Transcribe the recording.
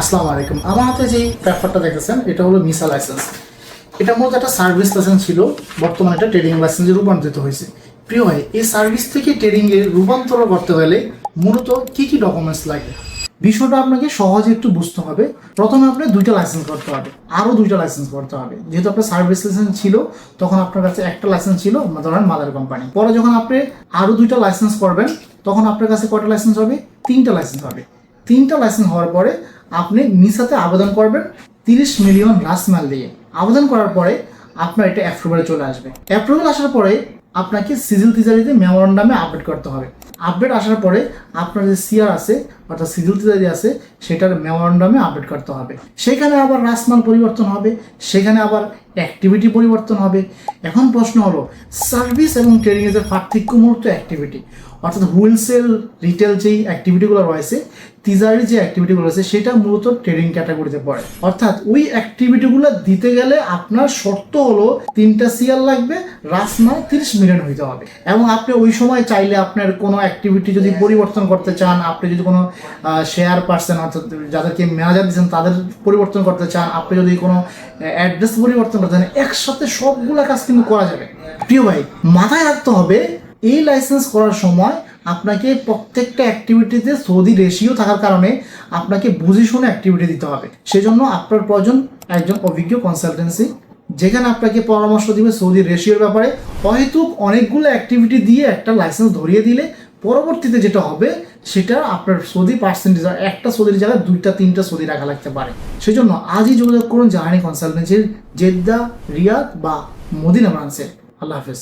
আসসালামু আলাইকুম। আমার হাতে যে পেপারটা দেখতেছেন এটা হলো মিসা লাইসেন্স। এটা মূলত একটা সার্ভিস লাইসেন্স ছিল, বর্তমানে এটা ট্রেডিং লাইসেন্সে রূপান্তরিত হয়েছে। প্রিয় ভাই, এই সার্ভিস থেকে ট্রেডিংয়ে রূপান্তর করতে হলে মূলত কি কি ডকুমেন্টস লাগে বিষয়টা আপনাকে সহজে একটু বুঝতে হবে। প্রথমে আপনি দুইটা লাইসেন্স করতে হবে, আরও দুইটা লাইসেন্স করতে হবে। যেহেতু আপনার সার্ভিস লাইসেন্স ছিল তখন আপনার কাছে একটা লাইসেন্স ছিল, ধরেন মাদার কোম্পানি। পরে যখন আপনি আরও দুইটা লাইসেন্স করবেন তখন আপনার কাছে কয়টা লাইসেন্স হবে? তিনটা লাইসেন্স হবে। তিনটা লাইসেন্স হওয়ার পরে আপনি মিসাতে আবেদন করবেন 30 মিলিয়ন রাসমাল দিয়ে। আবেদন করার পরে আপনার এটা অ্যাপ্রুভালে চলে আসবে। অ্যাপ্রুভাল আসার পরে আপনাকে সিজিল তিজারিতে মেমোরান্ডামে আপডেট করতে হবে। আপডেট আসার পরে আপনার যে সিআর আছে অর্থাৎ সিজিল তিজারি আছে সেটার মেমোরান্ডামে আপডেট করতে হবে। সেখানে আবার রাসমাল পরিবর্তন হবে, সেখানে আবার অ্যাক্টিভিটি পরিবর্তন হবে। এখন প্রশ্ন হলো, সার্ভিস এবং ট্রেডিংয়ের যে পার্থক্য মূলত অ্যাক্টিভিটি, অর্থাৎ হোলসেল রিটেল যেই অ্যাক্টিভিটিগুলো রয়েছে, তিজারির যে অ্যাক্টিভিটিগুলো রয়েছে সেটা মূলত ট্রেডিং ক্যাটাগরিতে পড়ে। অর্থাৎ ওই অ্যাক্টিভিটিগুলো দিতে গেলে আপনার শর্ত হলো 3টা সিআর লাগবে, রাসমাল 30 মিলিয়ন হইতে হবে। এবং আপনি ওই সময় চাইলে আপনার কোনো অ্যাক্টিভিটি যদি পরিবর্তন করতে চান, আপনি যদি কোনো শেয়ার পার্সন অর্থাৎ যাদেরকে ম্যানেজার দিচ্ছেন তাদের পরিবর্তন করতে চান, আপনি যদি কোনো অ্যাড্রেস পরিবর্তন করতে চান, একসাথে সবগুলো কাজ কিন্তু করা যাবে। প্রিয় ভাই, মাথায় রাখতে হবে এই লাইসেন্স করার সময় আপনাকে প্রত্যেকটা অ্যাক্টিভিটিতে সৌদি রেশিও থাকার কারণে আপনাকে বুঝে শুনে অ্যাক্টিভিটি দিতে হবে। সেজন্য আপনার প্রয়োজন একজন অভিজ্ঞ কনসালটেন্সি, যেখানে আপনাকে পরামর্শ দিবে সৌদি রেশিওর ব্যাপারে। হয়তো অনেকগুলো অ্যাক্টিভিটি দিয়ে একটা লাইসেন্স ধরিয়ে দিলে পরবর্তীতে যেটা হবে সেটা আপনার সৌদি পার্সেন্টেজ, একটা সৌদির জায়গায় 2টা 3টা সৌদি রাখা লাগতে পারে। সেই জন্য আজই যোগাযোগ করুন জাহানি কনসালটেন্সির জেদ্দা, রিয়াদ বা মদিনা ব্রাঞ্চে। আল্লাহ হাফেজ।